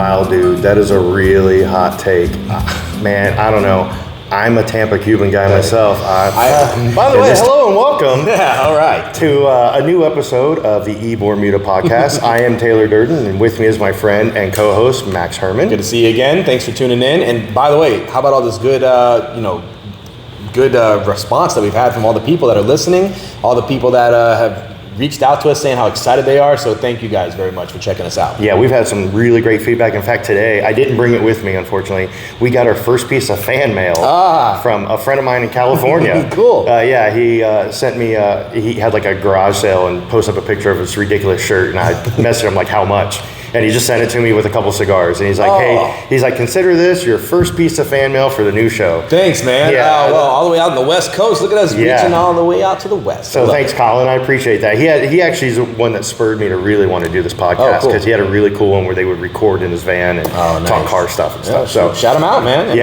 Wow, dude, that is a really hot take. Man, I don't know. I'm a Tampa Cuban guy myself. By the way, hello and welcome. Yeah, all right. To a new episode of the Ybor Muta podcast. I am Taylor Durden, and with me is my friend and co-host Max Herman. Good to see you again. Thanks for tuning in. And by the way, how about all this good, response that we've had from all the people that are listening, all the people that have reached out to us saying how excited they are. So thank you guys very much for checking us out. Yeah, we've had some really great feedback. In fact, today, I didn't bring it with me, unfortunately. We got our first piece of fan mail from a friend of mine in California. Cool. He sent me, he had like a garage sale and posted up a picture of his ridiculous shirt, and I messaged him like, how much? And he just sent it to me with a couple cigars. And he's like, hey, consider this your first piece of fan mail for the new show. Thanks, man. Yeah. All the way out on the West Coast. Look at us reaching all the way out to the West. So thanks, Colin. I appreciate that. He actually is the one that spurred me to really want to do this podcast because he had a really cool one where they would record in his van and talk car stuff and stuff. So shout him out, man.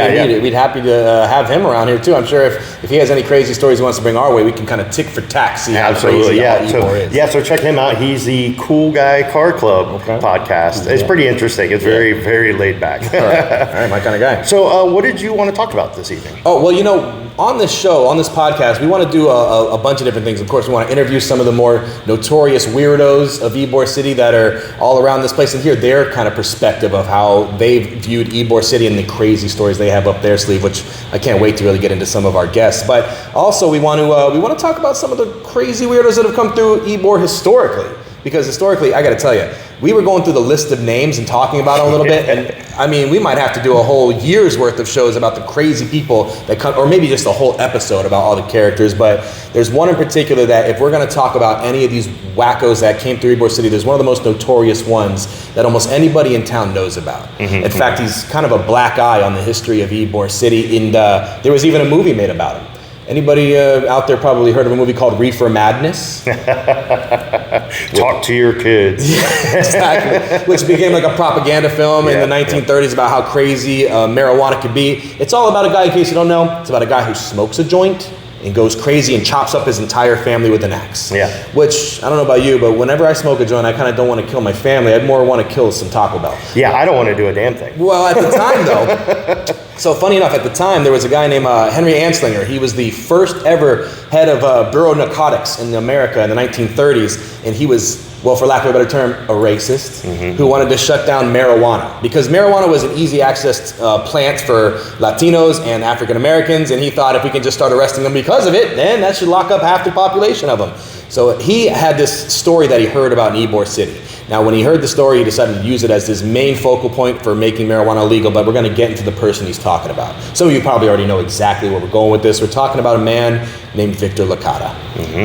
We'd happy to have him around here too. I'm sure if he has any crazy stories he wants to bring our way, we can kind of tick for tack. See how crazy Ybor is. So check him out. He's the Cool Guy Car Club podcast. It's pretty interesting. It's very, very laid back. All right, my kind of guy. So what did you want to talk about this evening? Oh, well, on this show, on this podcast, we want to do a bunch of different things. Of course, we want to interview some of the more notorious weirdos of Ybor City that are all around this place and hear their kind of perspective of how they've viewed Ybor City and the crazy stories they have up their sleeve, which I can't wait to really get into some of our guests. But also, we want to talk about some of the crazy weirdos that have come through Ybor historically. Because historically, I got to tell you, we were going through the list of names and talking about them a little bit. And I mean, we might have to do a whole year's worth of shows about the crazy people that come, or maybe just a whole episode about all the characters. But there's one in particular that if we're going to talk about any of these wackos that came through Ybor City, there's one of the most notorious ones that almost anybody in town knows about. In fact, he's kind of a black eye on the history of Ybor City. And there was even a movie made about him. Anybody out there probably heard of a movie called Reefer Madness? Talk to your kids. Yeah, exactly. Which became like a propaganda film in the 1930s about how crazy marijuana could be. It's all about a guy, in case you don't know, it's about a guy who smokes a joint and goes crazy and chops up his entire family with an axe. Yeah. Which, I don't know about you, but whenever I smoke a joint, I kind of don't want to kill my family. I'd more want to kill some Taco Bell. Yeah, I don't want to do a damn thing. Well, at the time, though, so funny enough, at the time, there was a guy named Henry Anslinger. He was the first ever head of Bureau of Narcotics in America in the 1930s, and he was, well, for lack of a better term, a racist who wanted to shut down marijuana because marijuana was an easy access plant for Latinos and African Americans, and he thought if we can just start arresting them because of it, then that should lock up half the population of them. So he had this story that he heard about in Ybor City. Now, when he heard the story, he decided to use it as his main focal point for making marijuana legal, but we're going to get into the person he's talking about. Some of you probably already know exactly where we're going with this. We're talking about a man named Victor Licata,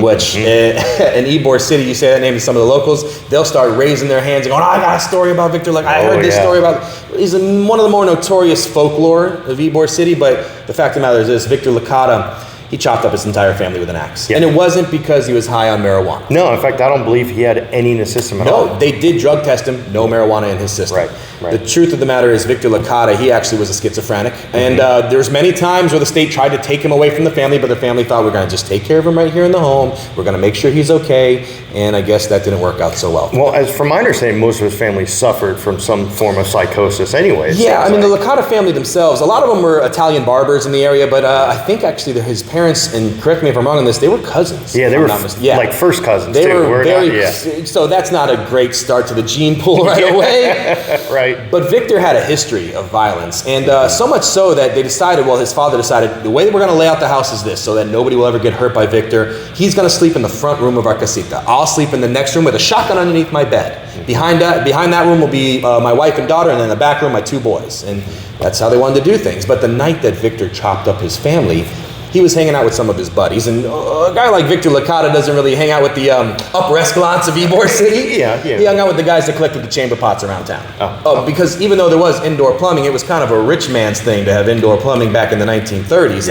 which in Ybor City, you say that name to some of the locals, they'll start raising their hands and going, I got a story about Victor Licata. I heard this story about... He's one of the more notorious folklore of Ybor City, but the fact of the matter is this, Victor Licata, he chopped up his entire family with an axe. Yeah. And it wasn't because he was high on marijuana. No, in fact, I don't believe he had any in his system at all. No, they did drug test him, no marijuana in his system. Right. The truth of the matter is Victor Licata, he actually was a schizophrenic. And there's many times where the state tried to take him away from the family, but the family thought we're going to just take care of him right here in the home. We're going to make sure he's okay. And I guess that didn't work out so well. Well, as from my understanding, most of his family suffered from some form of psychosis anyway. Yeah, I mean, the Licata family themselves, a lot of them were Italian barbers in the area, but I think actually his parents, and correct me if I'm wrong on this, they were cousins. Yeah, they were like first cousins. They were very, so that's not a great start to the gene pool right away. Right. But Victor had a history of violence, and so much so that they decided, well, his father decided, the way that we're going to lay out the house is this, so that nobody will ever get hurt by Victor. He's going to sleep in the front room of our casita. I'll sleep in the next room with a shotgun underneath my bed. Behind that room will be my wife and daughter, and then in the back room, my two boys. And that's how they wanted to do things. But the night that Victor chopped up his family, he was hanging out with some of his buddies, and a guy like Victor Licata doesn't really hang out with the upper escalants of Ybor City. Yeah. He hung out with the guys that collected the chamber pots around town. Because even though there was indoor plumbing, it was kind of a rich man's thing to have indoor plumbing back in the 1930s.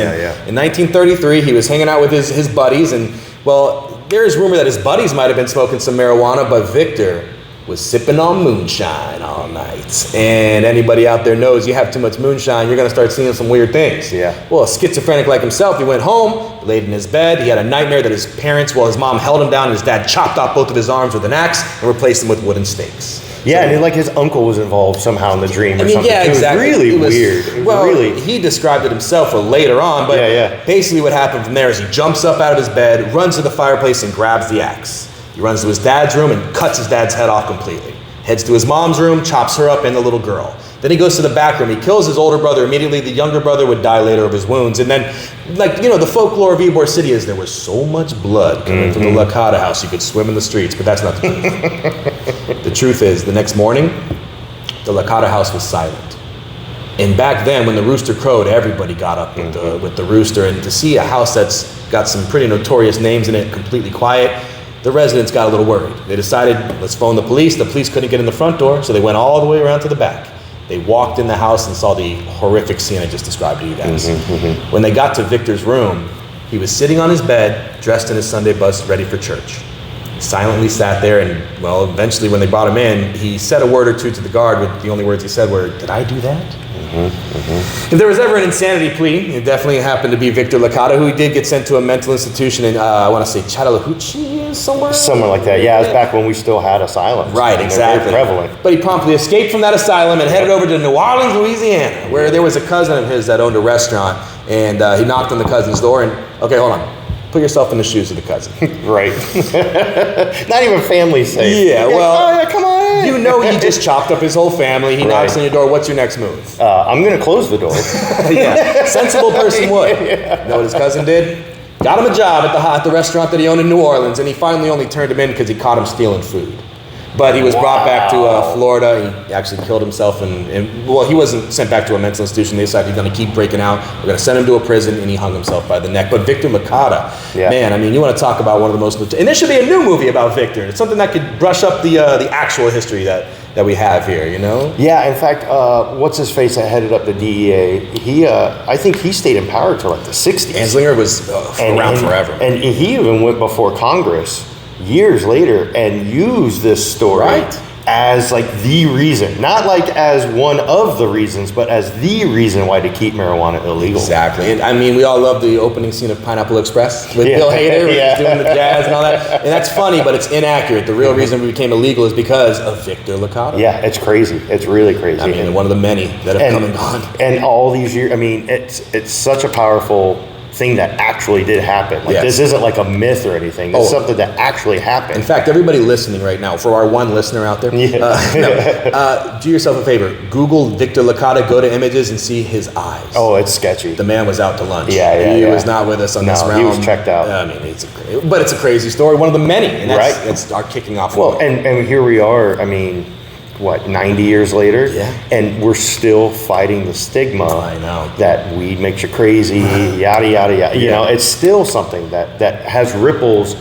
In 1933, he was hanging out with his buddies, and, well, there's rumor that his buddies might have been smoking some marijuana, but Victor was sipping on moonshine all night. And anybody out there knows you have too much moonshine, you're gonna start seeing some weird things. Yeah. Well, a schizophrenic like himself, he went home, laid in his bed, he had a nightmare that his mom held him down and his dad chopped off both of his arms with an axe and replaced them with wooden stakes. Yeah, and like his uncle was involved somehow in the dream or something. Yeah, exactly. It was really weird. It was really... he described it himself later on, but basically what happened from there is he jumps up out of his bed, runs to the fireplace, and grabs the axe. He runs to his dad's room and cuts his dad's head off completely. Heads to his mom's room, chops her up and the little girl. Then he goes to the back room. He kills his older brother immediately. The younger brother would die later of his wounds. And then, the folklore of Ybor City is there was so much blood coming from the Licata house you could swim in the streets, but that's not the truth. The truth is, the next morning, the Licata house was silent. And back then, when the rooster crowed, everybody got up with the rooster. And to see a house that's got some pretty notorious names in it completely quiet, the residents got a little worried. They decided, let's phone the police. The police couldn't get in the front door, so they went all the way around to the back. They walked in the house and saw the horrific scene I just described to you guys. When they got to Victor's room, he was sitting on his bed, dressed in his Sunday best, ready for church. He silently sat there, and eventually when they brought him in, he said a word or two to the guard, but the only words he said were, "Did I do that?" If there was ever an insanity plea, it definitely happened to be Victor Licata, who did get sent to a mental institution in, I want to say Chattahoochee somewhere? Somewhere like that. Yeah, it was back when we still had asylums. Right, exactly. They were prevalent. But he promptly escaped from that asylum and headed over to New Orleans, Louisiana, where there was a cousin of his that owned a restaurant, and he knocked on the cousin's door and, okay, hold on. Put yourself in the shoes of the cousin. Right. Not even family safe. Yeah, well, oh, yeah, come on in. He just chopped up his whole family. He knocks on your door. What's your next move? I'm going to close the door. Yeah, sensible person would. You know what his cousin did? Got him a job at the restaurant that he owned in New Orleans, and he finally only turned him in because he caught him stealing food. But he was brought back to Florida. He actually killed himself, and he wasn't sent back to a mental institution. They decided he's going to keep breaking out. We're going to send him to a prison, and he hung himself by the neck. But Victor Licata, man, I mean, you want to talk about one of the most... And there should be a new movie about Victor. It's something that could brush up the actual history that we have here, you know? Yeah, in fact, what's his face that headed up the DEA? I think he stayed in power till like the 60s. Anslinger was around forever. And he even went before Congress years later and used this story as like the reason, not like as one of the reasons, but as the reason why to keep marijuana illegal. Exactly. And I mean, we all love the opening scene of Pineapple Express with Bill Hader doing the jazz and all that. And that's funny, but it's inaccurate. The real reason we became illegal is because of Victor Licata. Yeah, it's crazy. It's really crazy. I mean, one of the many that have come and gone. And all these years, I mean, it's such a powerful thing that actually did happen. Like this isn't like a myth or anything. This is something that actually happened. In fact, everybody listening right now, for our one listener out there, do yourself a favor. Google Victor Licata, go to images and see his eyes. Oh, it's sketchy. The man was out to lunch. He was not with us on this round. He was checked out. I mean, it's a crazy story. One of the many. And that's our kicking off. Well, and here we are. I mean, 90 years later, and we're still fighting the stigma that weed makes you crazy, yada yada yada. You know, it's still something that has ripples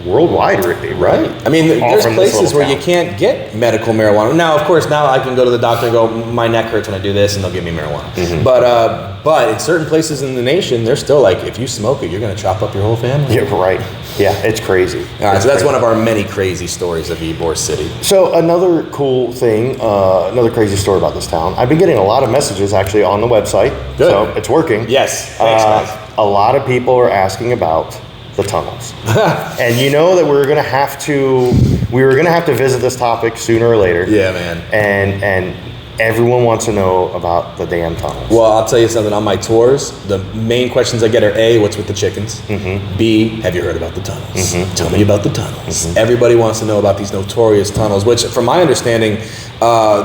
worldwide, right? I mean, there's places where you can't get medical marijuana. Now, of course, now I can go to the doctor and go, my neck hurts when I do this, and they'll give me marijuana. But in certain places in the nation, they're still like, if you smoke it, you're going to chop up your whole family. Yeah, right. Yeah, it's crazy. All right, so that's one of our many crazy stories of Ybor City. So another cool thing, another crazy story about this town. I've been getting a lot of messages actually on the website. Good. So it's working. Yes. Thanks, guys. A lot of people are asking about the tunnels. And you know that we were gonna have to visit this topic sooner or later. Yeah, man. And everyone wants to know about the damn tunnels. Well, I'll tell you something. On my tours, the main questions I get are A, what's with the chickens? B, have you heard about the tunnels? Tell me about the tunnels. Everybody wants to know about these notorious tunnels, which from my understanding,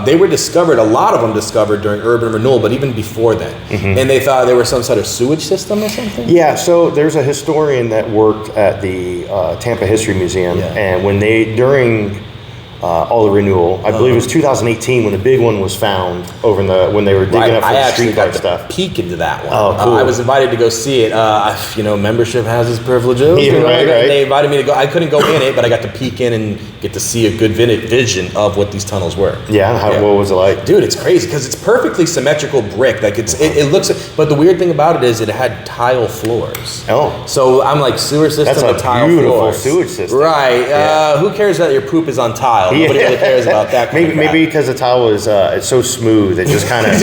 they were discovered, a lot of them discovered during urban renewal, but even before then. And they thought they were some sort of sewage system or something? Yeah, so there's a historian that worked at the Tampa History Museum, and when during all the renewal, I believe it was 2018 when the big one was found over when they were digging up for the streetlight stuff. Peek into that one. Oh, cool. I was invited to go see it. Membership has its privileges. Right. They invited me to go. I couldn't go in it, but I got to peek in and get to see a good vision of what these tunnels were. Yeah, what was it like? Dude, it's crazy because it's perfectly symmetrical brick. Like it looks. But the weird thing about it is it had tile floors. Oh, so I'm like sewer system with tile floors. That's a beautiful sewage system. Right. Who cares that your poop is on tile? tile. Nobody really cares about that kind of crap. Maybe because the tile was it's so smooth, it just kind of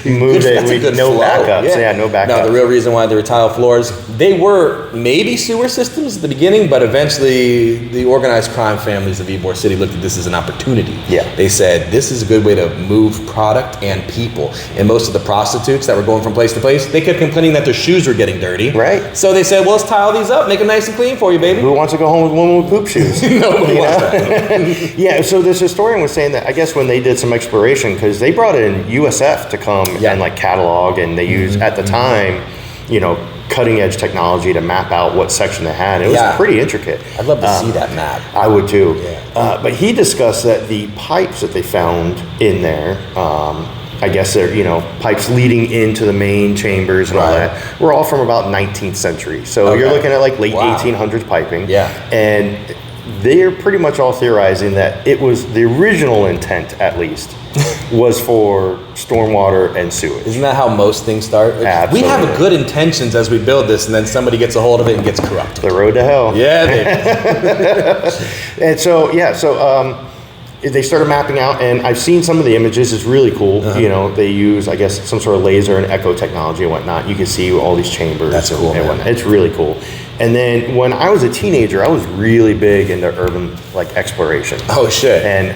moved it with no flow. backups. Yeah, no backups. No, the real reason why there were tile floors, they were maybe sewer systems at the beginning, but eventually the organized crime families of Ybor City looked at this as an opportunity. Yeah. They said, this is a good way to move product and people. And most of the prostitutes that were going from place to place, they kept complaining that their shoes were getting dirty. Right. So they said, well, let's tile these up, make them nice and clean for you, baby. Who wants to go home with one with poop shoes? Nobody wants that. Yeah, so this historian was saying that I guess when they did some exploration, because they brought in USF to come and like catalog, and they used at the time, cutting edge technology to map out what section they had. It was pretty intricate. I'd love to see that map. I would too. Yeah. But he discussed that the pipes that they found in there, I guess they're, pipes leading into the main chambers and all that, were all from about 19th century. So you're looking at like late 1800s piping. Yeah. And they're pretty much all theorizing that it was the original intent, at least, was for stormwater and sewage. Isn't that how most things start? Absolutely. We have good intentions as we build this, and then somebody gets a hold of it and gets corrupted. The road to hell. Yeah, baby. And so, they started mapping out, and I've seen some of the images. It's really cool. They use, I guess, some sort of laser and echo technology and whatnot. You can see all these chambers. That's cool, and man. whatnot. It's really cool. And then when I was a teenager, I was really big into urban exploration. Oh shit. And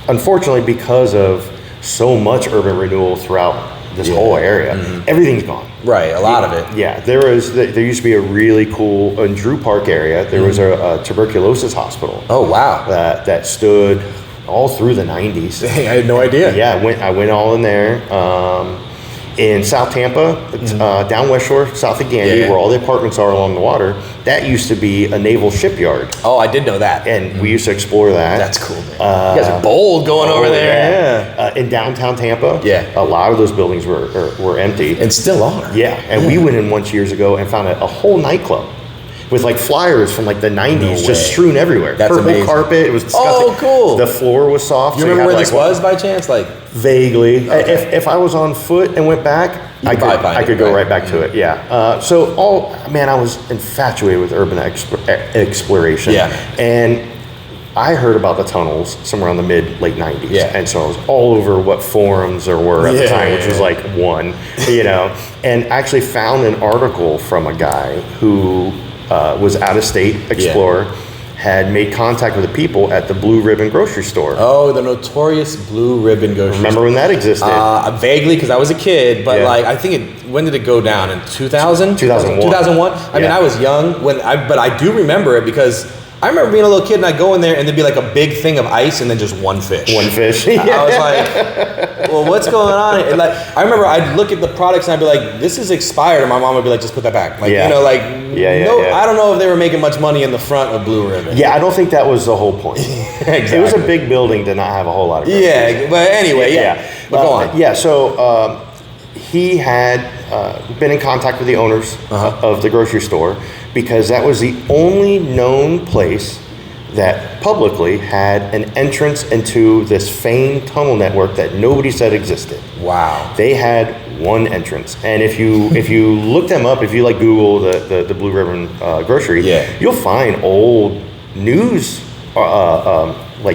unfortunately, because of so much urban renewal throughout this whole area, everything's gone. Right, a lot of it. Yeah, there used to be a really cool, in Drew Park area, there was a tuberculosis hospital. Oh wow. That stood all through the 90s. Dang, I had no idea. Yeah, I went all in there. In South Tampa, down West Shore, south of Gandy, where all the apartments are along the water, that used to be a naval shipyard. Oh, I did know that. And we used to explore that. That's cool, man. You guys are bold going over there. Yeah. In downtown Tampa, Yeah. a lot of those buildings were empty. And still are. Yeah, and we went in once years ago and found a whole nightclub with flyers from the 90s just strewn everywhere. That's Purple amazing. carpet, it was disgusting. Oh, cool. The floor was soft. You remember where this was by chance? Vaguely. Okay. If I was on foot and went back, I could go right back to it. Yeah. I was infatuated with urban exploration. Yeah. And I heard about the tunnels somewhere in the late 90s. Yeah. And so I was all over what forums there were at the time, which was like one, and actually found an article from a guy who was out of state explorer. Had made contact with the people at the Blue Ribbon grocery store. Oh, the notorious Blue Ribbon grocery store. Remember when that existed? Vaguely, because I was a kid, but I think when did it go down? In 2000? 2001. 2001? I mean, I was young, but I do remember it because I remember being a little kid and I'd go in there and there'd be a big thing of ice and then just one fish. One fish. I was like, well, what's going on? And I remember I'd look at the products and I'd be like, this is expired. And my mom would be like, just put that back. I don't know if they were making much money in the front of Blue Ribbon. Yeah, I don't think that was the whole point. Exactly. It was a big building, did not have a whole lot of groceries. Yeah, but anyway, But go on. Yeah, so he had been in contact with the owners of the grocery store because that was the only known place that publicly had an entrance into this famed tunnel network that nobody said existed. Wow. They had one entrance, and if you look them up, if you Google the Blue Ribbon grocery, you'll find old news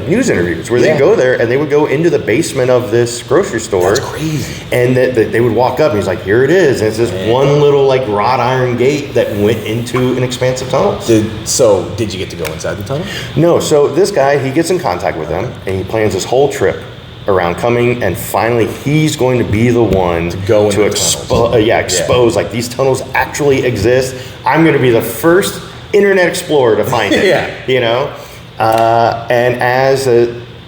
news interviews where they go there and they would go into the basement of this grocery store. That's crazy. And they would walk up and he's like, here it is. And it's this one little wrought iron gate that went into an expansive tunnel. Did you get to go inside the tunnel? No. So this guy, he gets in contact with them and he plans this whole trip around coming, and finally he's going to be the one to go into expose these tunnels actually exist. I'm going to be the first internet explorer to find it. And as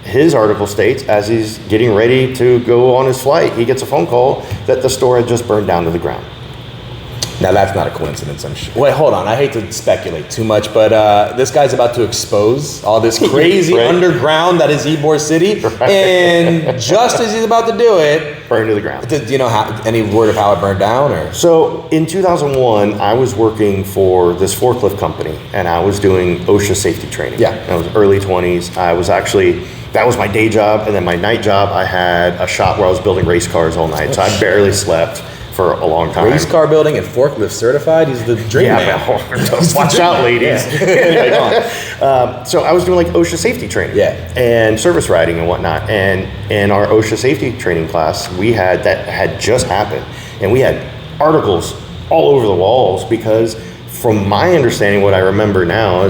his article states, as he's getting ready to go on his flight, he gets a phone call that the store had just burned down to the ground. Now that's not a coincidence, I'm sure. Wait, hold on. I hate to speculate too much, but this guy's about to expose all this crazy underground that is Ybor City, and just as he's about to do it, burned to the ground. Do you know any word of how it burned down? Or so in 2001, I was working for this forklift company, and I was doing OSHA safety training. Yeah, I was early 20s. That was my day job, and then my night job, I had a shop where I was building race cars all night, so I barely slept. for a long time. Race car building and forklift certified. He's the dream man. Watch out, ladies. Anyway, go on. So I was doing like OSHA safety training, and service riding and whatnot. And in our OSHA safety training class, that had just happened, and we had articles all over the walls because, from my understanding, what I remember now,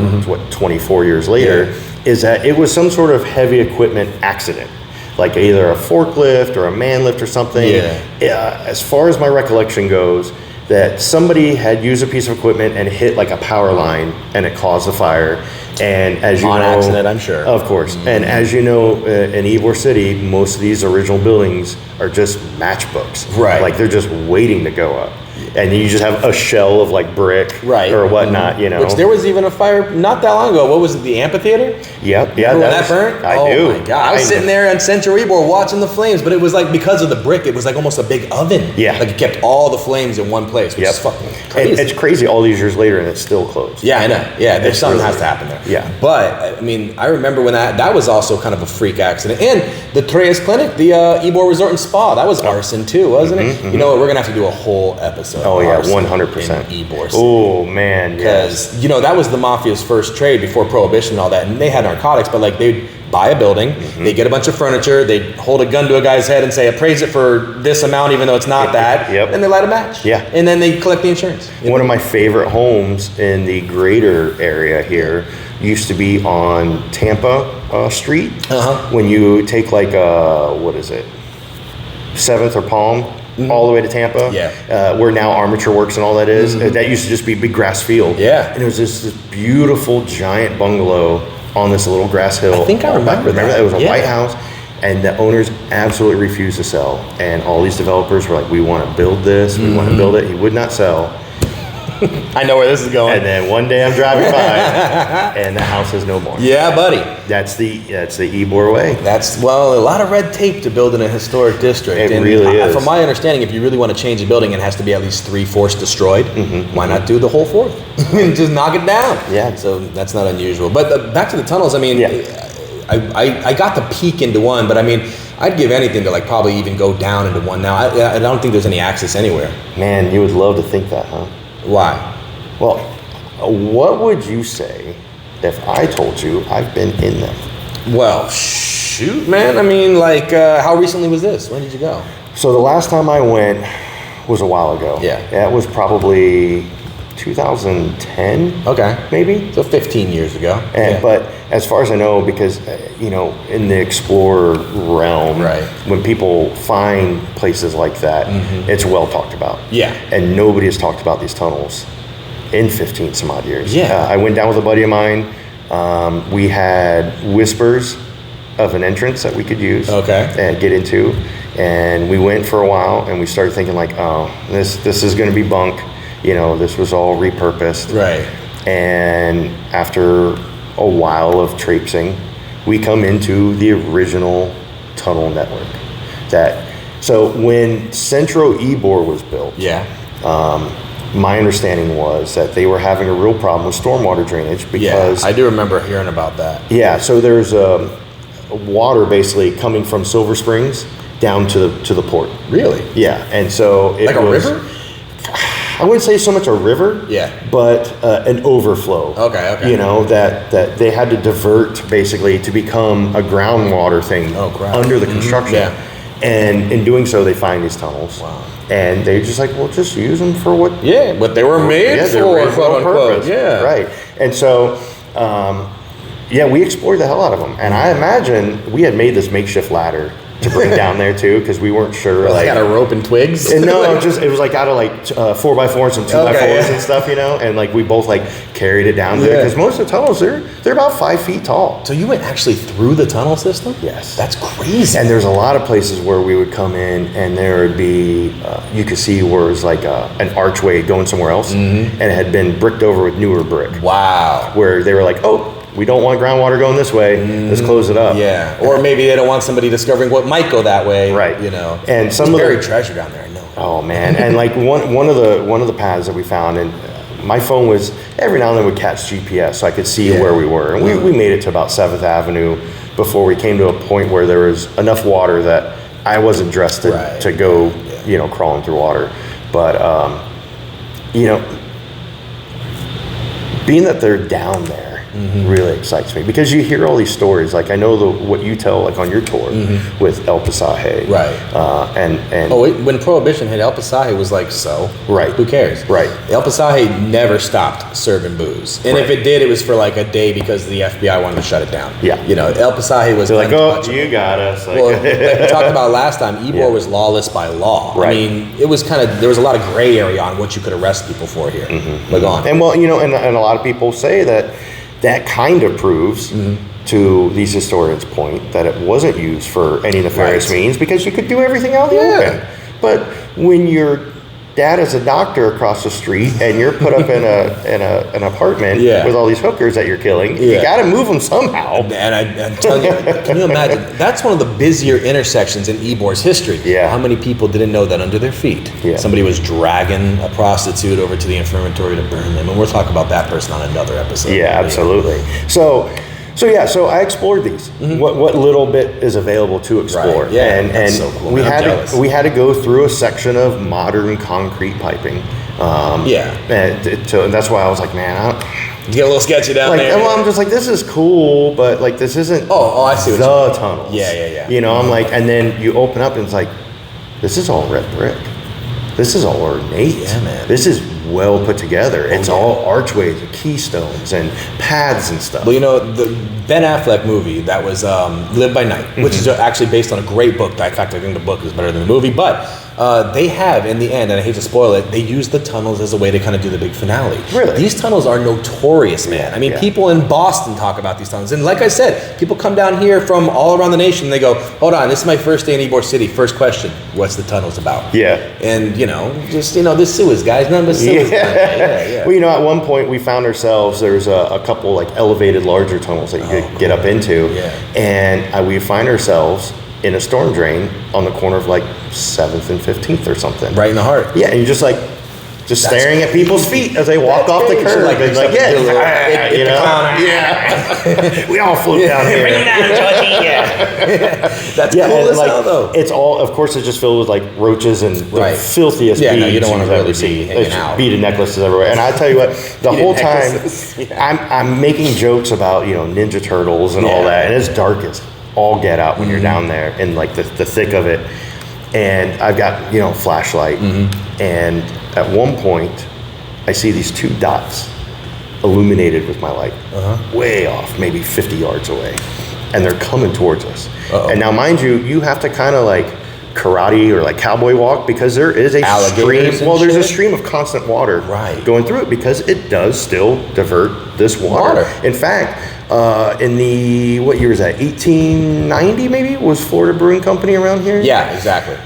24 years later, is that it was some sort of heavy equipment accident, like either a forklift or a man lift or something. As far as my recollection goes, that somebody had used a piece of equipment and hit like a power line, and it caused a fire. And as you know, accident, I'm sure. Of course. And as you know, in Ybor City, most of these original buildings are just matchbooks. Right. Like they're just waiting to go up. And you just have a shell of like brick or whatnot, you know. Which there was even a fire not that long ago. What was it, the amphitheater? Yep. Remember when that burnt? I do. Oh my God. I was sitting there in Central Ybor watching the flames, but it was like, because of the brick, it was like almost a big oven. Yeah. Like it kept all the flames in one place, which is fucking crazy. And it's crazy all these years later and it's still closed. Yeah, I know. Yeah, there's something has to happen there. Yeah. But, I mean, I remember when that was also kind of a freak accident. And the Treyas Clinic, the Ybor Resort and Spa, that was arson too, wasn't it? You know what, we're going to have to do a whole episode. Oh yeah, 100%. In Ybor City. Oh man, because you know that was the mafia's first trade before prohibition and all that, and they had narcotics, but like they'd buy a building, they'd get a bunch of furniture, they'd hold a gun to a guy's head and say appraise it for this amount even though it's not that, and they light a match, and then they collect the insurance. One of my favorite homes in the greater area here used to be on Tampa Street. When you take like what is it, 7th or Palm, all the way to Tampa, where now Armature Works and all that is. That used to just be a big grass field. And it was this beautiful giant bungalow on this little grass hill. I think I remember that. It was a white house, and the owners absolutely refused to sell. And all these developers were like, we want to build this, we want to build it. He would not sell. I know where this is going. And then one day I'm driving by, and the house is no more. Yeah, buddy. That's the Ybor way. That's, well, a lot of red tape to build in a historic district. It really is. From my understanding, if you really want to change a building, it has to be at least 3/4 destroyed. Why not do the whole fourth and just knock it down? Yeah. So that's not unusual. But back to the tunnels. I mean, I got the peek into one, but I mean, I'd give anything to like probably even go down into one now. I don't think there's any access anywhere. Man, you would love to think that, huh? Why? Well, what would you say if I told you I've been in them? Well, shoot, man. I mean, like, how recently was this? When did you go? So the last time I went was a while ago. Yeah. That was probably 2010. Okay. Maybe. So 15 years ago. But as far as I know, because, you know, in the explorer realm, when people find places like that, it's well talked about. Yeah. And nobody has talked about these tunnels in 15 some odd years. Yeah. I went down with a buddy of mine. We had whispers of an entrance that we could use and get into. And we went for a while, and we started thinking like, oh, this is going to be bunk. You know, this was all repurposed. Right. And after a while of traipsing, we come into the original tunnel network. So when Centro Ybor was built, my understanding was that they were having a real problem with stormwater drainage because I do remember hearing about that. Yeah, so there's water basically coming from Silver Springs down to the port. Really? Yeah, and so it like was, a river? I wouldn't say so much a river, but an overflow. Okay. You know, that they had to divert basically to become a groundwater thing under the construction. And in doing so, they find these tunnels. Wow. And they just like, well, just use them for what? Yeah, what they were made for, quote unquote. Yeah. Right. And so, we explored the hell out of them. And I imagine we had made this makeshift ladder to bring down there too, because we weren't sure. Like, got a rope and twigs? And no, it was like out of like 4x4 and some 2x4s and stuff, you know. And like we both like carried it down there because most of the tunnels they're about 5 feet tall. So you went actually through the tunnel system? Yes, that's crazy. And there's a lot of places where we would come in and there would be you could see where it was like an archway going somewhere else, and it had been bricked over with newer brick. Wow. Where they were like, oh, we don't want groundwater going this way. Let's close it up. Yeah. Or maybe they don't want somebody discovering what might go that way. Right. You know. And some of buried treasure down there. I know. Oh man. And like one of the paths that we found, and my phone was every now and then would catch GPS, so I could see where we were. And we made it to about 7th Avenue before we came to a point where there was enough water that I wasn't dressed to go, you know, crawling through water. But you know, being that they're down there really excites me, because you hear all these stories. Like I know what you tell, like on your tour with El Pasaje, Right. And when Prohibition hit, El Pasaje was like, so right, who cares? Right. El Pasaje never stopped serving booze, and if it did, it was for like a day because the FBI wanted to shut it down. Yeah. You know, El Pasaje was like, oh, you got us. Like, well, like we talked about last time, Ybor was lawless by law. Right. I mean, it was there was a lot of gray area on what you could arrest people for here. Like on. And well, you know, and a lot of people say that kind of proves to these historians' point that it wasn't used for any nefarious means, because you could do everything out in the open. But when your dad is a doctor across the street and you're put up in an apartment with all these hookers that you're killing, you got to move them somehow. And I'm telling you, can you imagine? That's one of the busier intersections in Ybor's history. Yeah. How many people didn't know that under their feet somebody was dragging a prostitute over to the infirmary to burn them? And we'll talk about that person on another episode. Yeah, absolutely. So I explored these. What little bit is available to explore. Right. Yeah, and that's so cool. we had to go through a section of modern concrete piping. And that's why I was like, man, you get a little sketchy down there. Well, I'm just like, this is cool, but like this isn't. I see what the tunnels. Yeah. You know, I'm like, and then you open up and it's like, this is all red brick. This is all ornate. Yeah, man. This is well put together. It's all archways and keystones and paths and stuff. Well, you know, the Ben Affleck movie that was Live by Night, which is actually based on a great book. In fact, I think the book is better than the movie. But they have, in the end, and I hate to spoil it, they use the tunnels as a way to kind of do the big finale. Really? These tunnels are notorious, man. I mean, people in Boston talk about these tunnels. And like I said, people come down here from all around the nation and they go, hold on, this is my first day in Ybor City. First question, what's the tunnels about? Yeah. And, the sewers, guys. Nothing but sewers. Well, at one point we found ourselves, there's a couple like elevated larger tunnels that you could get up into. Yeah. And we find ourselves in a storm drain on the corner of like 7th and 15th or something. Right in the heart. Yeah, and you're just like, staring at people's feet as they walk off the curb. We all float down here. Bring it down, Georgie. That's cool as hell, though. It's all, of course, it's just filled with like roaches and the filthiest beads. No, you don't want to really see. be hanging out. Beaded necklaces everywhere. And I tell you what, the whole time I'm making jokes about Ninja Turtles and all that, and it's dark as all get out when you're down there in like the thick of it. And I've got flashlight, and at one point I see these two dots illuminated with my light, way off, maybe 50 yards away, and they're coming towards us. And now, mind you have to kind of like karate or like cowboy walk, because there is a stream. Well, there's a stream of constant water going through it, because it does still divert this water. In fact, in the, what year is that? 1890 maybe, was Florida Brewing Company around here? Yeah, exactly.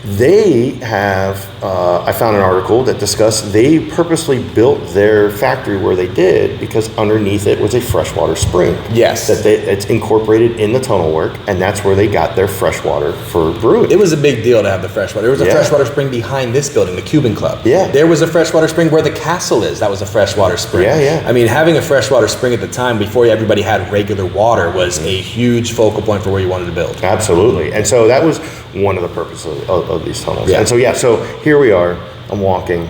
They have, I found an article that discussed, they purposely built their factory where they did because underneath it was a freshwater spring. Yes. It's incorporated in the tunnel work, and that's where they got their freshwater for brewing. It was a big deal to have the freshwater. There was a freshwater spring behind this building, the Cuban Club. Yeah. There was a freshwater spring where the castle is. That was a freshwater spring. Yeah. I mean, having a freshwater spring at the time, before everybody had regular water, was a huge focal point for where you wanted to build. Absolutely. And so that was one of the purposes of these tunnels. Yeah. And so here we are. I'm walking,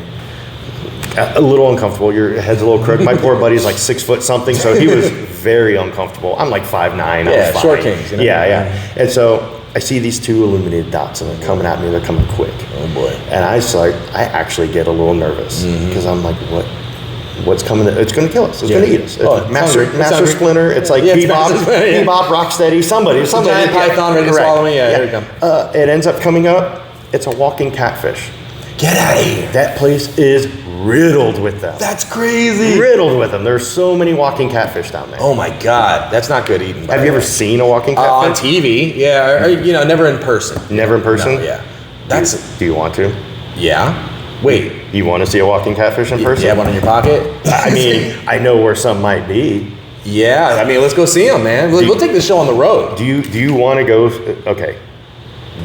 a little uncomfortable. Your head's a little crooked. My poor buddy's like 6 foot something, so he was very uncomfortable. I'm like 5'9". Yeah, short kings. Yeah. And so I see these two illuminated dots, and they're coming at me. They're coming quick. Oh boy. And I actually get a little nervous, because I'm like, what's coming? It's going to kill us. It's going to eat us. It's Master Splinter. It's like Bebop, Rocksteady. Somebody. Giant python ready to swallow me. Yeah, here it comes. It ends up coming up. It's a walking catfish. Get out of here. That place is riddled with them. That's crazy. Riddled with them. There's so many walking catfish down there. Oh my God, that's not good eating. Have you ever seen a walking catfish? On TV, yeah. Or, never in person. Never in person? No, yeah. Do you want to? Yeah. Wait. You want to see a walking catfish in person? You have one in your pocket? I mean, I know where some might be. Yeah. I mean, let's go see them, man. We'll take this show on the road. Do you want to go? Okay.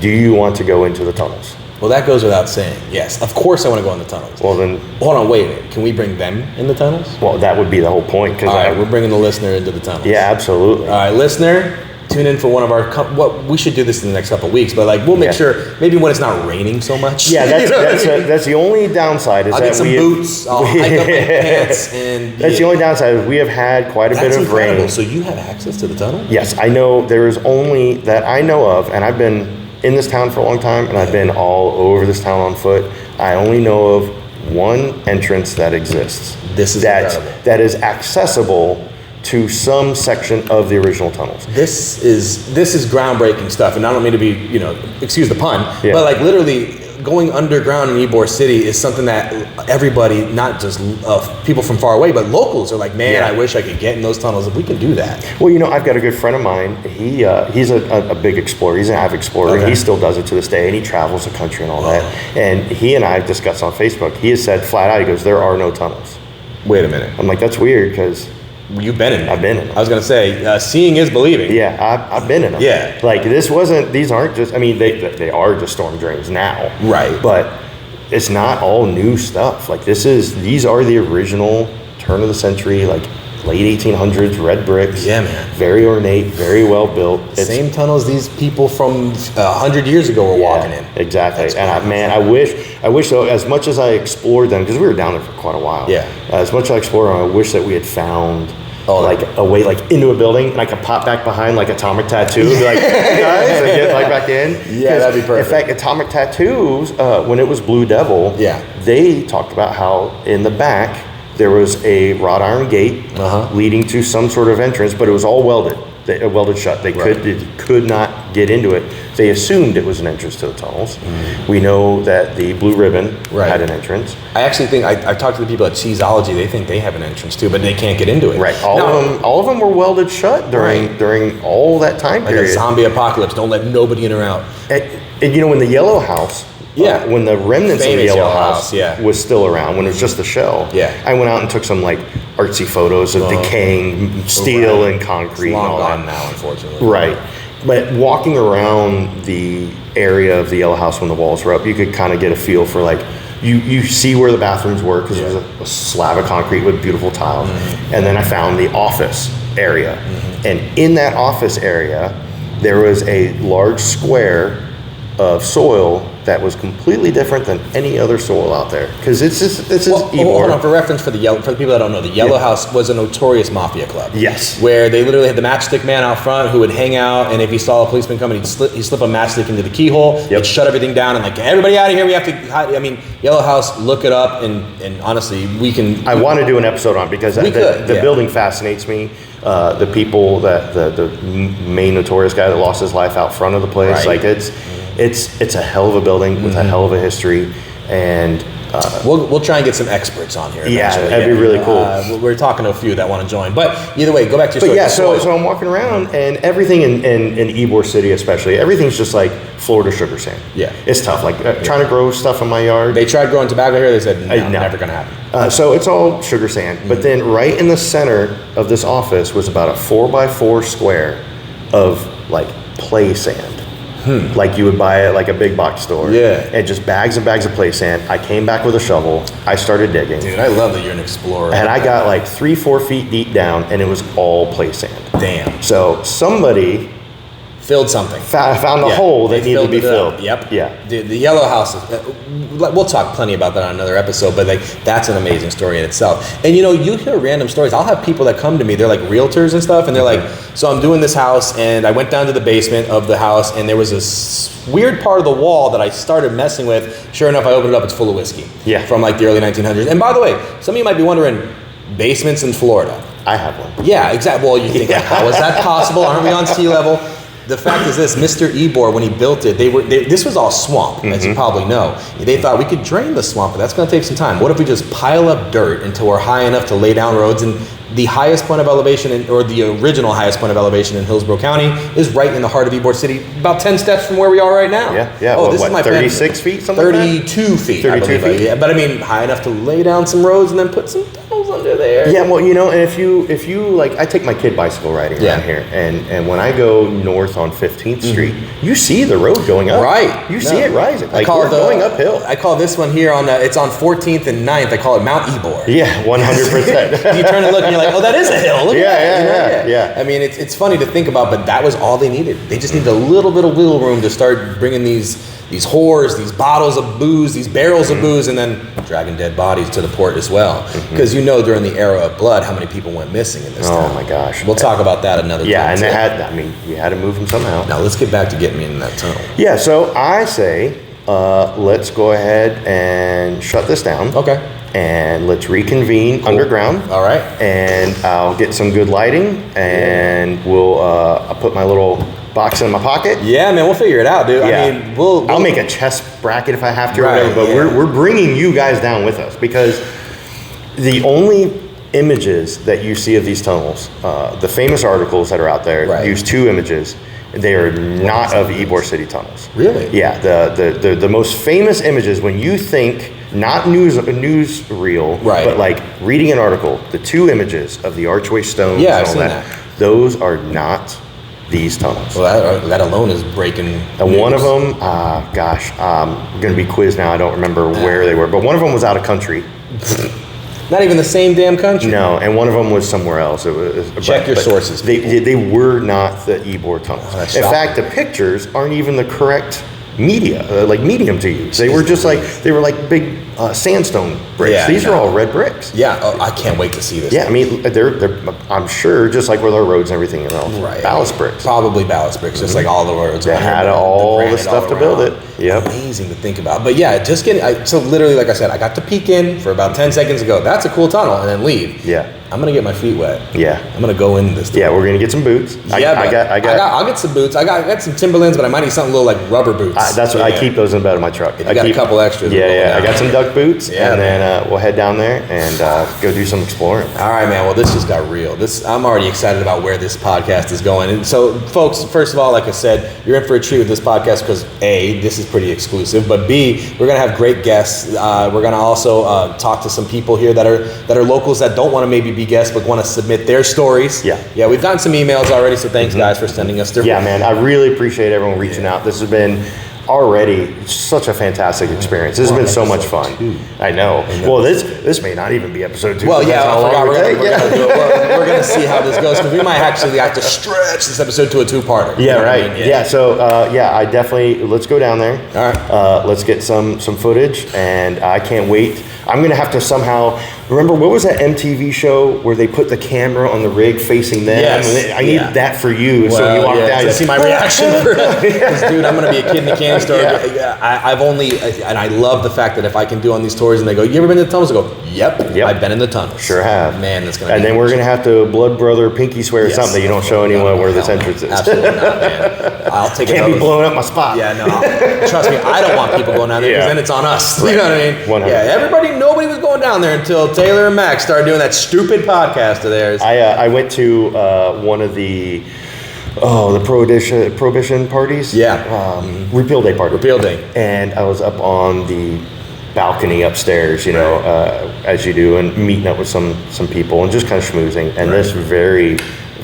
Do you want to go into the tunnels? Well, that goes without saying. Yes, of course I want to go in the tunnels. Well, then... Hold on, wait a minute. Can we bring them in the tunnels? Well, that would be the whole point. All right, we're bringing the listener into the tunnels. Yeah, absolutely. All right, listener, tune in for one of our. We should do this in the next couple of weeks, but like we'll make sure maybe when it's not raining so much. Yeah, that's the only downside. I'll get some boots. I'll hike up in pants, and that's the only downside. We have had quite a bit of incredible. rain. So you have access to the tunnel? Yes, I know. There is only that I know of, and I've been in this town for a long time, and I've been all over this town on foot. I only know of one entrance that exists. This is incredible. That is accessible to some section of the original tunnels. This is groundbreaking stuff, and I don't mean to be, excuse the pun, but like literally going underground in Ybor City is something that everybody, not just people from far away, but locals are like, man, I wish I could get in those tunnels. If we can do that. Well, I've got a good friend of mine. He's a big explorer. He's an avid explorer. Okay. He still does it to this day, and he travels the country and all that. And he and I have discussed on Facebook. He has said flat out, he goes, there are no tunnels. Wait a minute. I'm like, that's weird because you've been in them. I've been in them. I was going to say, seeing is believing. Yeah, I've been in them. Yeah. Like these aren't just, they are just storm drains now. Right. But it's not all new stuff. Like these are the original turn of the century, like late 1800s red bricks. Yeah, man. Very ornate, very well built. Same tunnels these people from 100 years ago were walking in. Exactly. I wish so, as much as I explored them, because we were down there for quite a while. Yeah. As much as I explored them, I wish that we had found a way into a building, and I could pop back behind like Atomic Tattoo and be like, hey guys, and get back in. Yeah, that'd be perfect. In fact, Atomic Tattoos, when it was Blue Devil, they talked about how in the back there was a wrought iron gate leading to some sort of entrance, but it was all welded. Welded shut. They could not get into it. They assumed it was an entrance to the tunnels. We know that the Blue Ribbon had an entrance. I actually think I talked to the people at Cheeseology. They think they have an entrance too, but they can't get into it. Right. All of them were welded shut during all that time period. Like a zombie apocalypse. Don't let nobody in or out. And when the Yellow House. When the remnants of the Yellow House was still around, when it was just the shell, I went out and took some like artsy photos of decaying steel and concrete. It's long and all gone that. now, unfortunately. Right. But walking around the area of the Yellow House when the walls were up, you could kind of get a feel for like, you see where the bathrooms were because it was a slab of concrete with beautiful tiles. And then I found the office area. And in that office area, there was a large square of soil that was completely different than any other soil out there, because it's Ybor. Hold on, for reference for the people that don't know, the Yellow House was a notorious mafia club. Yes, where they literally had the matchstick man out front who would hang out, and if he saw a policeman coming, he'd slip a matchstick into the keyhole, he'd shut everything down, and like, everybody out of here, we have to hide. I mean, Yellow House, look it up, and honestly, we can. I want to do an episode on it because the building fascinates me. The people the main notorious guy that lost his life out front of the place, like it's a hell of a building with a hell of a history, and we'll try and get some experts on here. Eventually. That'd be really cool. We're talking to a few that want to join, but either way, go back to your story. So I'm walking around, and everything in Ybor City, especially, everything's just like Florida sugar sand. Yeah, it's tough. Like trying to grow stuff in my yard. They tried growing tobacco here. They said no, never gonna happen. So it's all sugar sand. But then right in the center of this office was about a 4x4 square of like play sand. Like you would buy at like a big box store. And just bags and bags of play sand. I came back with a shovel. I started digging. Dude, I love that you're an explorer. And I got like 3-4 feet deep down, and it was all play sand. Damn. So somebody filled something. Found a hole that needed to be filled. Yep. Yeah. The Yellow House. We'll talk plenty about that on another episode, but like that's an amazing story in itself. And you hear random stories. I'll have people that come to me. They're like realtors and stuff, and they're like, "So I'm doing this house, and I went down to the basement of the house, and there was this weird part of the wall that I started messing with. Sure enough, I opened it up. It's full of whiskey. From like the early 1900s. And by the way, some of you might be wondering, basements in Florida. I have one. Yeah, exactly. Well, you think, how is that possible? Aren't we on sea level? The fact is this, Mr. Ybor, when he built it, this was all swamp, as you probably know. They thought we could drain the swamp, but that's going to take some time. What if we just pile up dirt until we're high enough to lay down roads? And the highest point of elevation, or the original highest point of elevation in Hillsborough County, is right in the heart of Ybor City, about 10 steps from where we are right now. Yeah. Oh, this is my 36 feet, something 32 feet, 32 feet. Yeah, but I mean, high enough to lay down some roads and then put some tunnels under there. there. Yeah, well, and if you like, I take my kid bicycle riding around here, and when I go north on 15th Street, you see the road going up. Right. You see it rising. Like, we're going uphill. I call this one here it's on 14th and 9th. I call it Mount Ybor. Yeah, 100%. You turn and look, and you're like, oh, that is a hill. Look at that. Yeah. I mean, it's funny to think about, but that was all they needed. They just needed a little bit of wiggle room to start bringing these whores, these bottles of booze, these barrels of booze, and then dragging dead bodies to the port as well. Because during the era of blood, how many people went missing in this town. Oh my gosh. We'll talk about that another time. Yeah, and you had to move them somehow. Now let's get back to getting me in that tunnel. Yeah, so I say, let's go ahead and shut this down. Okay. And let's reconvene underground. All right. And I'll get some good lighting, and I'll put my little box in my pocket. Yeah, man, we'll figure it out, dude. Yeah. I mean, I'll make a chest bracket if I have to, right, or whatever, but we're bringing you guys down with us, because the only images that you see of these tunnels, the famous articles that are out there, use two images. They are not of Ybor City tunnels. Really? Yeah. The most famous images, when you think not newsreel, right, but like reading an article, the two images of the archway stones, yeah, and all that, those are not these tunnels. Well, that alone is breaking. And one of them, I'm going to be quizzed now. I don't remember where they were, but one of them was out of country. Not even the same damn country. No, and one of them was somewhere else. It was, Check your sources. They were not the Ybor tunnels. Oh, in fact, the pictures aren't even the correct medium to use. They were just like big sandstone bricks. Yeah, These are all red bricks. Yeah, I can't wait to see this. Yeah, I mean, they're I'm sure, just like with our roads and everything else, ballast bricks. Probably ballast bricks, just like all the roads. They had all the stuff to build it. Yep. Amazing to think about. But yeah, just getting, so literally, like I said, I got to peek in for about 10 seconds ago. That's a cool tunnel, and then leave. Yeah. I'm gonna get my feet wet. Yeah. I'm gonna go in this tunnel. Yeah, we're gonna get some boots. I'll get some boots. I got some Timberlands, but I might need something a little like rubber boots. That's what I keep those in the bed of my truck. I got a couple extras. Yeah. I got some duck boots, and then we'll head down there and go do some exploring. All right, man. Well, this just got real. I'm already excited about where this podcast is going. And so, folks, first of all, like I said, you're in for a treat with this podcast because A, this is pretty exclusive, but B, we're gonna have great guests. We're gonna also talk to some people here that are locals that don't want to maybe be guests but want to submit their stories. Yeah. We've gotten some emails already, so thanks guys for sending us their. Yeah, man. I really appreciate everyone reaching out. This has been already such a fantastic experience. This has been so much fun. I know. Well, this may not even be episode 2. Well, yeah, I forgot. We're going to see how this goes, because we might actually have to stretch this episode to a 2-parter. Yeah, right. I mean? Yeah. So I definitely, let's go down there. All right. Let's get some footage, and I can't wait. I'm going to have to somehow remember, what was that MTV show where they put the camera on the rig facing them? Yes. I need that for you. So you walk down to see my reaction. Dude, I'm going to be a kid in the candy store. I've only, and I love the fact that if I can do on these tours and they go, you ever been to the tunnels? I go, yep. I've been in the tunnels. Sure have. Man, that's going to be. And then we're going to have to blood brother pinky swear something that you don't show anyone where this entrance is. Absolutely not, man. I'll take it. Can't be blowing up my spot. Yeah, no. Trust me, I don't want people going down there, because then it's on us. Right. You know what I mean? 100%. Yeah, nobody was going down there until Taylor and Max started doing that stupid podcast of theirs. I went to one of the prohibition parties. Repeal Day party. Repeal Day. And I was up on the balcony upstairs, as you do, and meeting up with some people and just kind of schmoozing. And this very,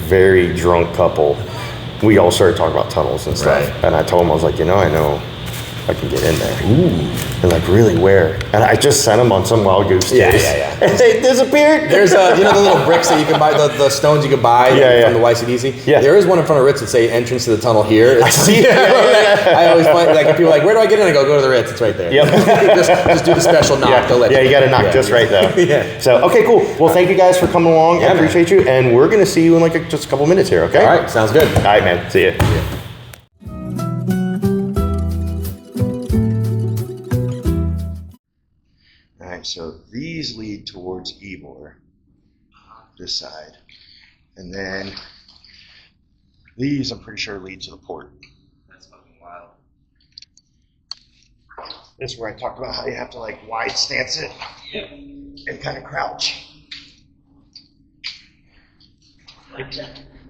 very drunk couple, we all started talking about tunnels and stuff. Right. And I told them, I was like, I know I can get in there. Ooh. And like, really, where? And I just sent them on some wild goose chase. Yeah. And they disappeared. There's the little bricks that you can buy, the stones you can buy from the YCDC. Yeah. There is one in front of Ritz that say entrance to the tunnel here. I see. I always find, like, people are like, where do I get in? I go to the Ritz. It's right there. Yep. just do the special knock. They'll let you got to knock just right though. Yeah. So, okay, cool. Well, thank you guys for coming along. I appreciate you. And we're going to see you in like just a couple minutes here, okay? All right. Sounds good. All right, man. See you. So these lead towards Ybor, this side. And then these, I'm pretty sure, lead to the port. That's fucking wild. This is where I talked about how you have to like wide stance it and kind of crouch.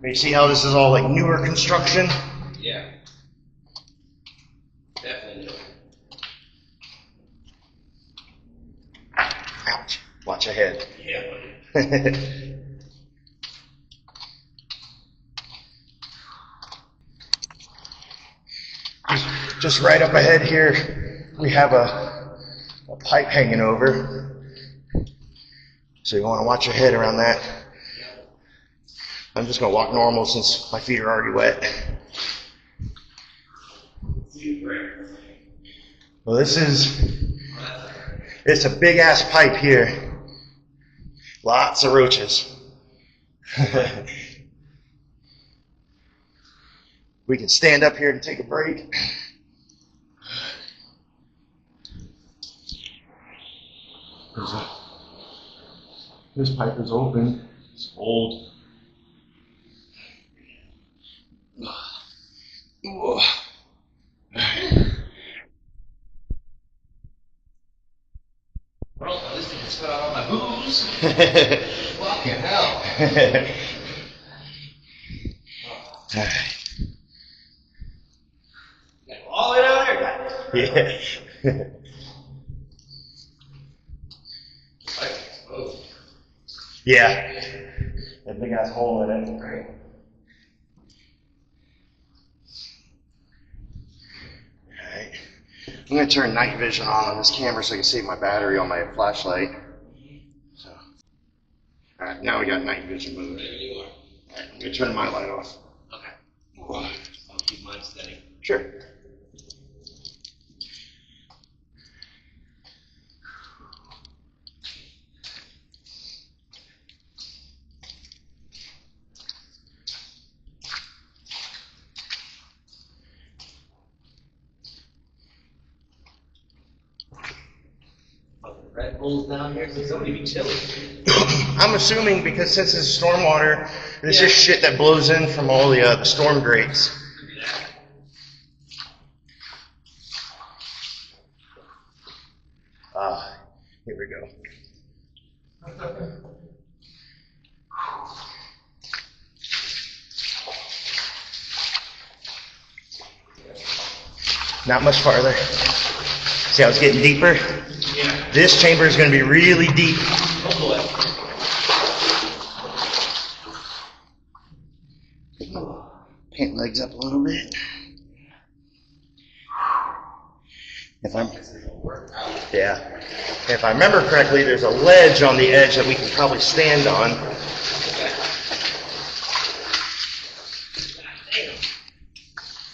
You see how this is all like newer construction? Yeah. Definitely. Ouch. Watch ahead. Yeah. Just right up ahead here, we have a pipe hanging over. So you want to watch your head around that. I'm just going to walk normal since my feet are already wet. Well, it's a big ass pipe here. Lots of roaches. We can stand up here to take a break. This pipe is open. It's old. Well, at least I can spit out all my booze. Fucking hell. All the way down there. Yeah. Yeah. That big ass hole in it. Right. Alright. I'm going to turn night vision on this camera so I can save my battery on my flashlight. So. Alright, now we got night vision mode. Whatever you are. Alright, I'm going to turn my light off. Okay. I'll keep mine steady. Sure. Red Bulls down here, so somebody be chilling. I'm assuming because since it's stormwater, this is shit that blows in from all the storm grates. Here we go. Not much farther. See how it's getting deeper? Yeah. This chamber is going to be really deep. Oh boy. Pant legs up a little bit. If I remember correctly, there's a ledge on the edge that we can probably stand on. Damn.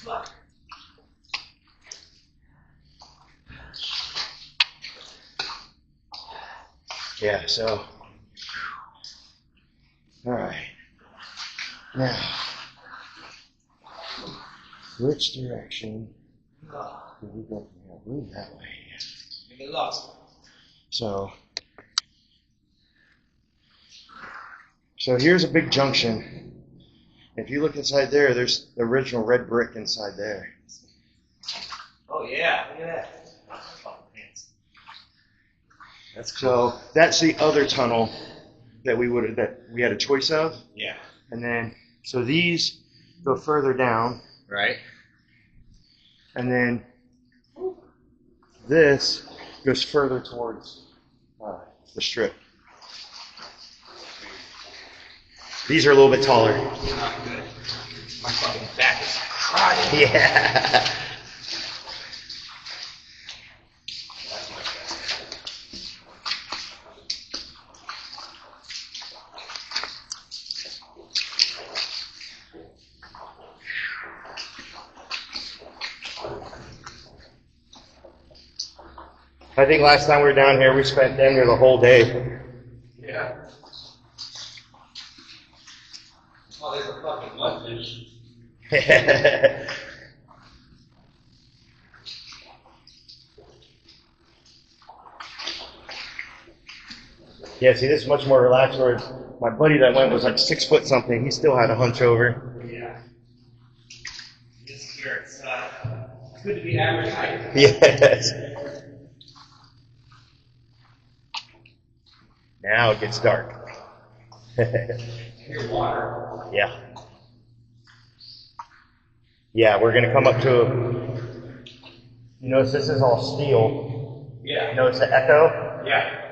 Fuck. Yeah, so. Alright. Now, which direction do we go from here? Move that way. You get lost. So here's a big junction. If you look inside there, there's the original red brick inside there. Oh yeah, look at that. Fucking pants. That's cool. So that's the other tunnel that we had a choice of. Yeah. And then so these go further down, Right. and then this goes further towards the strip. These are a little bit taller. Not good. My fucking back is crying. Yeah. That's much I think last time we were down here, we spent damn near the whole day. Yeah. Oh, there's a fucking mudfish. Yeah, see, this is much more relaxed. Whereas my buddy that went was like 6 foot something. He still had a hunch over. Yeah. It's here. It's good to be average height. Yes. Now it gets dark. Here's water. Yeah. Yeah, we're gonna come up to you notice this is all steel. Yeah. Notice the echo? Yeah.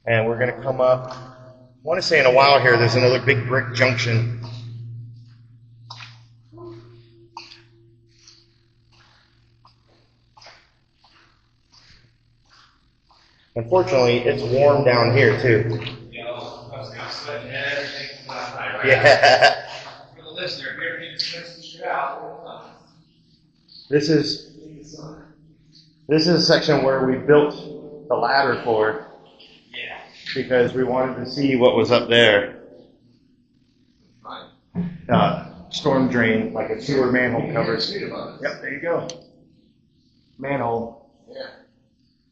And we're going to come up, I want to say in a while here, there's another big brick junction. Unfortunately, it's warm down here too. Yeah. For the listener, if you ever need to switch some shit out, This is a section where we built the ladder for. yeah. Because we wanted to see what was up there. Storm drain, like a sewer manhole covers. Yep, there you go. Manhole. Yeah.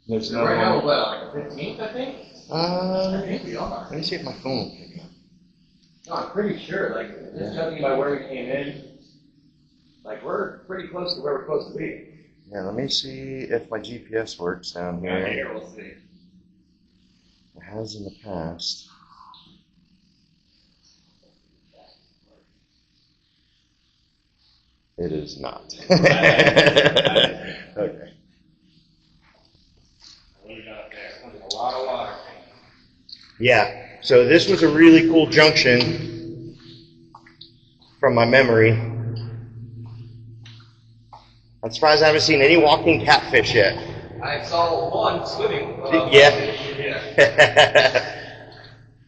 There's So another right now, one. what, like the 15th, I think? I think we are. Let me see if my phone will pick up. No, I'm pretty sure. Like, just judging by where we came in, like, we're pretty close to where we're supposed to be. Yeah, let me see if my GPS works down here. Here, we'll see. It has in the past. It is not. Okay. What do we got up there? There's a lot of water. Yeah, so this was a really cool junction from my memory. I'm surprised I haven't seen any walking catfish yet. I saw one swimming. Yeah. Yeah.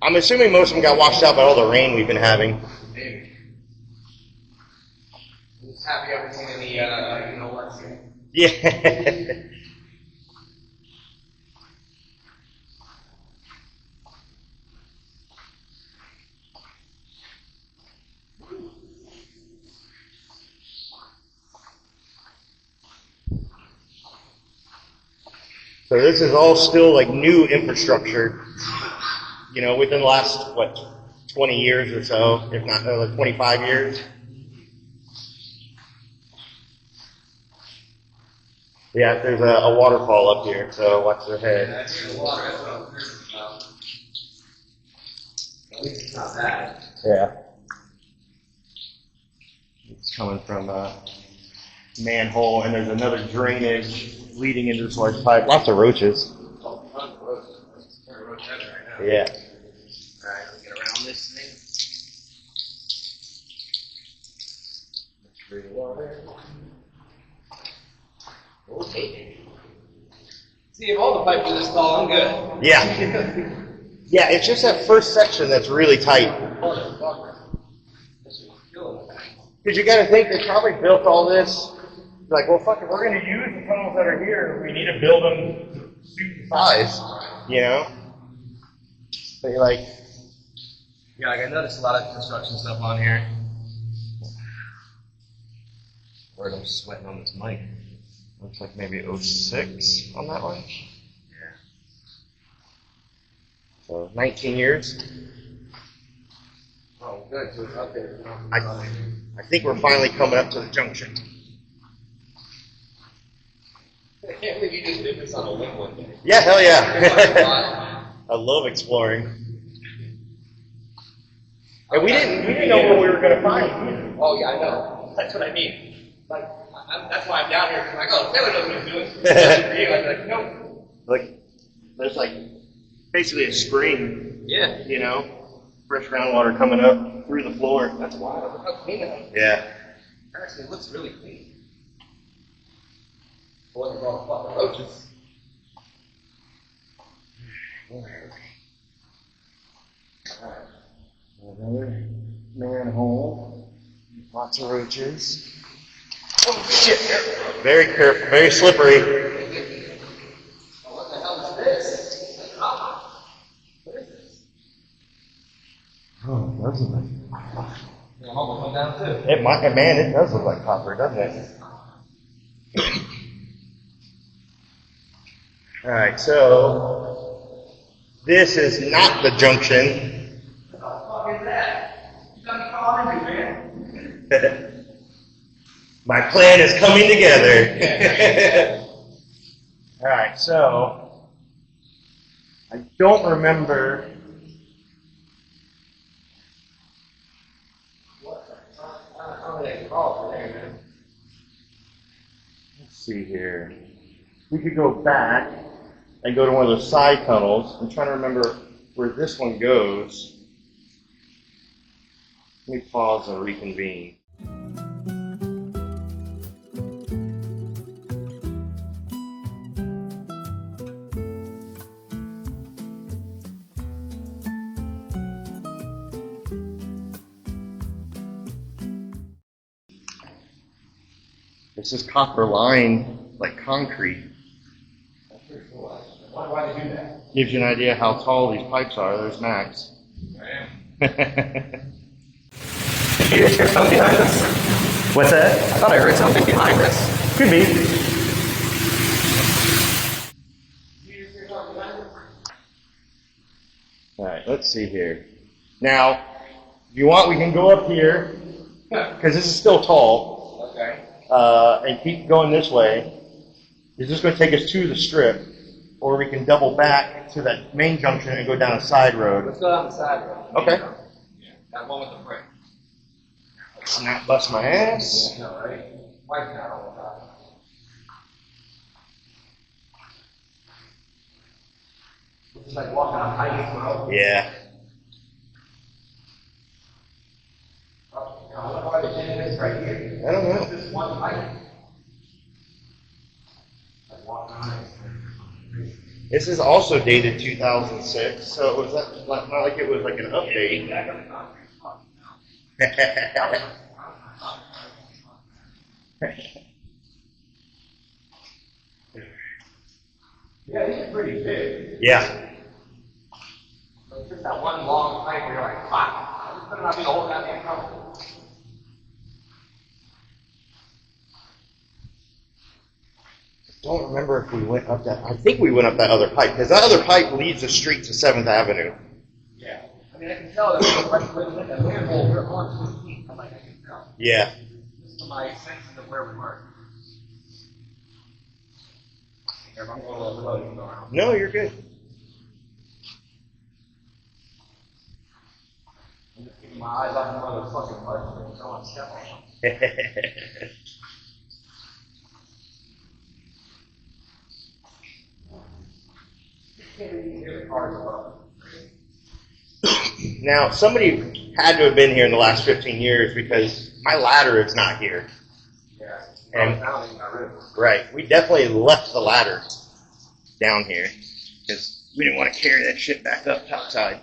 I'm assuming most of them got washed out by all the rain we've been having. Maybe. I'm just happy I haven't seen any, you know what's here. Yeah. So this is all still like new infrastructure, you know, within the last, 20 years or so, if not like 25 years. Yeah, there's a waterfall up here, so watch your head. That's the water. That's what I'm curious about. At least it's not bad. Yeah. It's coming from a manhole, and there's another drainage leading into this large pipe. Lots of roaches. Oh, tons of roaches. There's a roach heaven right now. Yeah. Alright, let's get around this thing. Let's free the water. Okay. See, if all the pipes are this tall, I'm good. Yeah. Yeah, it's just that first section that's really tight. Because you got to think they probably built all this. Like, well, fuck it, we're going to use the tunnels that are here. We need to build them to suit the size, you know? But you're like, Yeah, like I noticed a lot of construction stuff on here. Word, I'm sweating on this mic. looks like maybe 06 on that one. Yeah. So 19 years. Oh, good. So it's up there. I think we're finally coming up to the junction. I can't believe you just did this on a limb one day. Yeah, hell yeah. Yeah. I love exploring. And we didn't know what we were gonna find either. Oh yeah, I know. That's what I mean. Like, that's why I'm down here. I'm like, oh, Taylor knows what he's doing. For you, I'd be like, no. Like, there's like basically a spring, Yeah. you know, fresh groundwater coming up through the floor. That's wild. Look how clean it is. Yeah. Actually, it looks really clean. It wasn't all the fucking roaches. Another manhole. Lots of roaches. Oh shit! Very careful, very slippery. Oh, what the hell is this? Oh, what is this? Oh, those look like. The home will come down too. It might, man, it does look like copper, doesn't it? All right, so this is not the junction. What the fuck is that? You got me calling me, man. My plan is coming together. All right, so I don't remember. How many calls are there, man? Let's see here. We could go back and go to one of those side tunnels. I'm trying to remember where this one goes. Let me pause and reconvene. This is copper line, like concrete. Why do they do that? Gives you an idea how tall these pipes are. There's Max. You hear something behind us? What's that? I thought I heard something behind us. Could be. All right, let's see here. Now, if you want, we can go up here, because this is still tall. Okay. And keep going this way. It's just going to take us to the strip, or we can double back to that main junction and go down a side road. Let's go down the side road. Okay. Yeah, that one with the brake. Let's not bust my ass. No, right? Wipe that all the time. It's like walking on ice, bro. Yeah. I wonder why they did this right here. I don't know. This one pipe. Like walking on ice. This is also dated 2006, so it was not like it was like an update. Yeah, these are pretty big. Yeah. It's just that one long pipe where you're like, fuck. This better not be the whole goddamn tunnel. Don't remember if we went up that. I think we went up that other pipe, because that other pipe leads us straight to 7th Avenue. Yeah. I mean, I can tell that that manhole, we're on 15. I'm like, I can tell. Yeah. Just to my senses of where we were. Here, I'm going a little slow, you can go around. No, you're good. I'm just keeping my eyes on one of those fucking parts where you don't want to step on them. Now, somebody had to have been here in the last 15 years because my ladder is not here. Yeah. And- And Right. We definitely left the ladder down here because we didn't want to carry that shit back up topside.